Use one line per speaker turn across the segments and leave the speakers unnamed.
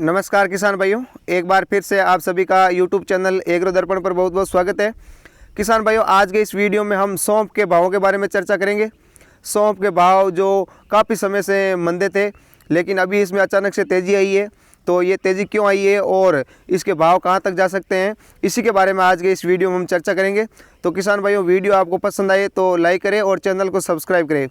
नमस्कार किसान भाइयों, एक बार फिर से आप सभी का यूट्यूब चैनल एग्रो दर्पण पर बहुत बहुत स्वागत है। किसान भाइयों, आज के इस वीडियो में हम सौंफ के भावों के बारे में चर्चा करेंगे। सौंफ के भाव जो काफ़ी समय से मंदे थे, लेकिन अभी इसमें अचानक से तेज़ी आई है। तो ये तेज़ी क्यों आई है और इसके भाव कहाँ तक जा सकते हैं, इसी के बारे में आज के इस वीडियो में हम चर्चा करेंगे। तो किसान भाइयों, वीडियो आपको पसंद आए तो लाइक करें और चैनल को सब्सक्राइब करें।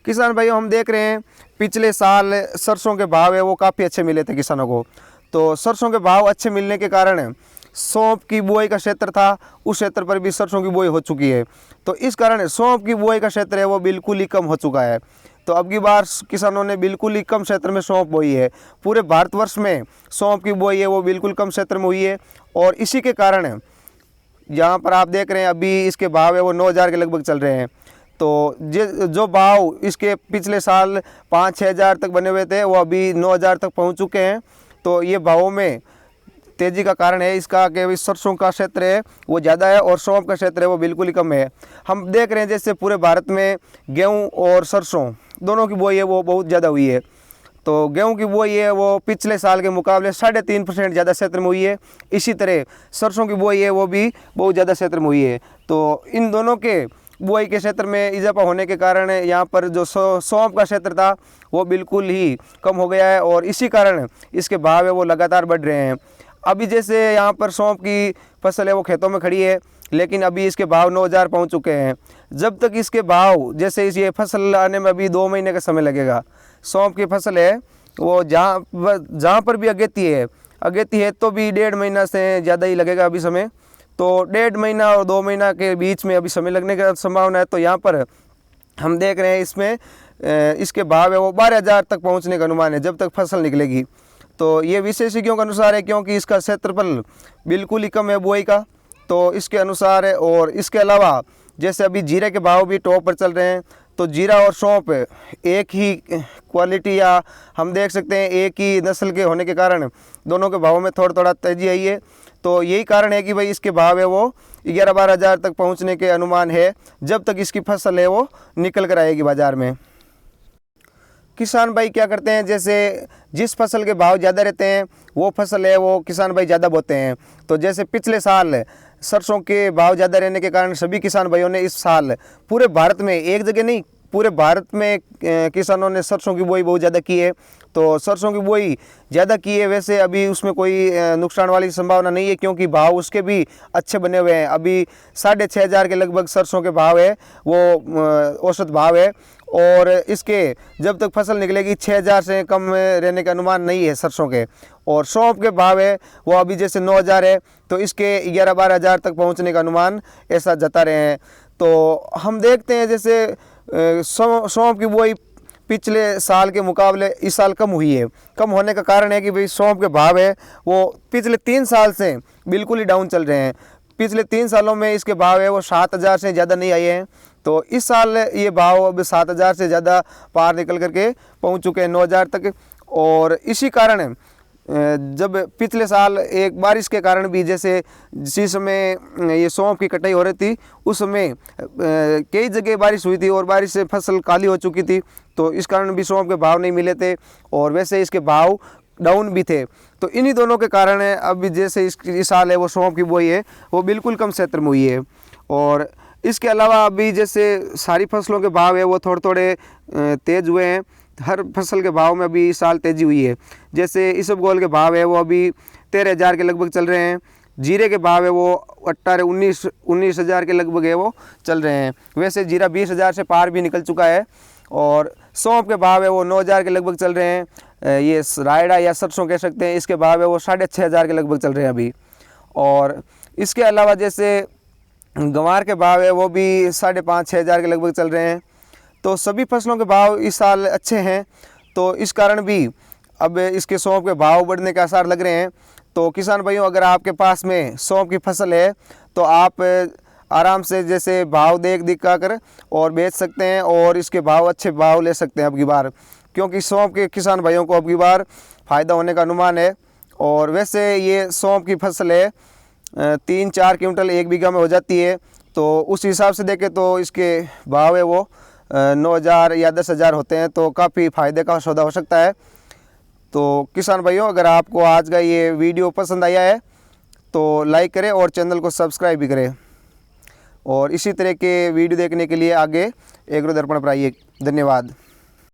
किसान भाइयों, हम देख रहे हैं पिछले साल सरसों के भाव है वो काफ़ी अच्छे मिले थे किसानों को। तो सरसों के भाव अच्छे मिलने के कारण सौंफ की बुआई का क्षेत्र था, उस क्षेत्र पर भी सरसों की बुआई हो चुकी है। तो इस कारण सौंफ की बुआई का क्षेत्र है वो बिल्कुल ही कम हो चुका है। तो अब की बार किसानों ने बिल्कुल ही कम क्षेत्र में सौंफ बोई है। पूरे भारतवर्ष में सौंफ की बुआई है वो बिल्कुल कम क्षेत्र में हुई है। और इसी के कारण यहाँ पर आप देख रहे हैं अभी इसके भाव है वो 9,000 के लगभग चल रहे हैं। तो जो भाव इसके पिछले साल 5-6 हज़ार तक बने हुए थे वो अभी 9,000 तक पहुँच चुके हैं। तो ये भावों में तेज़ी का कारण है इसका कि सरसों का क्षेत्र है वो ज़्यादा है और सौंफ का क्षेत्र है वो बिल्कुल ही कम है। हम देख रहे हैं जैसे पूरे भारत में गेहूँ और सरसों दोनों की बुआई है वो बहुत ज़्यादा हुई है। तो गेहूं की बुआई है वो पिछले साल के मुकाबले 3.5% ज़्यादा क्षेत्र में हुई है। इसी तरह सरसों की बुआई है वो भी बहुत ज़्यादा क्षेत्र में हुई है। तो इन दोनों के बुआई के क्षेत्र में इजाफा होने के कारण यहाँ पर जो सौंफ का क्षेत्र था वो बिल्कुल ही कम हो गया है और इसी कारण इसके भाव है वो लगातार बढ़ रहे हैं। अभी जैसे यहाँ पर सौंफ की फसल है वो खेतों में खड़ी है, लेकिन अभी इसके भाव 9,000 पहुँच चुके हैं। जब तक इसके भाव जैसे ये फसल आने में अभी 2 महीने का समय लगेगा। सौंफ की फसल है वो जहाँ पर भी अगेती है तो भी 1.5 महीना से ज़्यादा ही लगेगा अभी समय। तो 1.5 महीना और 2 महीना के बीच में अभी समय लगने की संभावना है। तो यहाँ पर हम देख रहे हैं इसमें इसके भाव है वो 12,000 तक पहुँचने का अनुमान है जब तक फसल निकलेगी। तो ये विशेषज्ञों के अनुसार है, क्योंकि इसका क्षेत्रफल बिल्कुल ही कम है बुआई का। तो इसके अनुसार है। और इसके अलावा जैसे अभी जीरे के भाव भी टॉप पर चल रहे हैं। तो जीरा और सौंफ एक ही क्वालिटी या हम देख सकते हैं एक ही नस्ल के होने के कारण दोनों के भावों में थोड़ा तेजी आई है। तो यही कारण है कि भाई इसके भाव है वो 11-12 हज़ार तक पहुंचने के अनुमान है जब तक इसकी फसल है वो निकल कर आएगी बाज़ार में। किसान भाई क्या करते हैं, जैसे जिस फसल के भाव ज़्यादा रहते हैं वो फसल है वो किसान भाई ज़्यादा बोते हैं। तो जैसे पिछले साल सरसों के भाव ज़्यादा रहने के कारण सभी किसान भाइयों ने इस साल पूरे भारत में, एक जगह नहीं पूरे भारत में किसानों ने सरसों की बुआई बहुत ज़्यादा की है। तो सरसों की बुआई ज़्यादा की है। वैसे अभी उसमें कोई नुकसान वाली संभावना नहीं है, क्योंकि भाव उसके भी अच्छे बने हुए हैं। अभी 6,500 के लगभग सरसों के भाव है वो औसत भाव है। और इसके जब तक फसल निकलेगी 6,000 से कम रहने का अनुमान नहीं है सरसों के। और सौंफ के भाव है वो अभी जैसे 9,000 है, तो इसके 11-12 हज़ार तक पहुंचने का अनुमान ऐसा जता रहे हैं। तो हम देखते हैं जैसे सौंफ की बुआई पिछले साल के मुकाबले इस साल कम हुई है। कम होने का कारण है कि भाई सौंफ के भाव है वो पिछले 3 साल से बिल्कुल ही डाउन चल रहे हैं। पिछले 3 सालों में इसके भाव है वो 7,000 से ज़्यादा नहीं आए हैं। तो इस साल ये भाव अब 7,000 से ज़्यादा पार निकल करके पहुंच चुके हैं 9,000 तक। और इसी कारण जब पिछले साल एक बारिश के कारण भी, जैसे जिस समय ये सौंफ की कटाई हो रही थी उस समय कई जगह बारिश हुई थी और बारिश से फसल काली हो चुकी थी। तो इस कारण भी सौंफ के भाव नहीं मिले थे और वैसे इसके भाव डाउन भी थे। तो इन्हीं दोनों के कारण है अभी जैसे इस साल है वो सौंफ की बुआई है वो बिल्कुल कम क्षेत्र में हुई है। और इसके अलावा अभी जैसे सारी फसलों के भाव है वो थोड़े तेज़ हुए हैं। हर फसल के भाव में अभी इस साल तेज़ी हुई है। जैसे इसबगोल के भाव है वो अभी 13,000 के लगभग चल रहे हैं। जीरे के भाव है वो 19 हज़ार के लगभग है वो चल रहे हैं। वैसे जीरा 20 हज़ार से पार भी निकल चुका है। और सौंफ के भाव है वो 9,000 के लगभग चल रहे हैं। ये रायडा या सरसों कह सकते हैं, इसके भाव है वो 6,500 के लगभग चल रहे हैं अभी। और इसके अलावा जैसे गंवार के भाव है वो भी 5,500-6 हज़ार के लगभग चल रहे हैं। तो सभी फसलों के भाव इस साल अच्छे हैं। तो इस कारण भी अब इसके सौंफ के भाव बढ़ने के आसार लग रहे हैं। तो किसान भाइयों, अगर आपके पास में सौंफ की फसल है तो आप आराम से जैसे भाव दिखा कर और बेच सकते हैं और इसके भाव अच्छे भाव ले सकते हैं अब की बार, क्योंकि सौंफ के किसान भाइयों को अब की बार फ़ायदा होने का अनुमान है। और वैसे ये सौंफ की फसल है 3-4 क्विंटल 1 बीघा में हो जाती है। तो उस हिसाब से देखें तो इसके भाव है वो 9,000 या 10,000 होते हैं। तो काफ़ी फ़ायदे का सौदा हो सकता है। तो किसान भाइयों, अगर आपको आज का ये वीडियो पसंद आया है तो लाइक करें और चैनल को सब्सक्राइब भी करें, और इसी तरह के वीडियो देखने के लिए आगे एग्रो दर्पण पर आइए। धन्यवाद।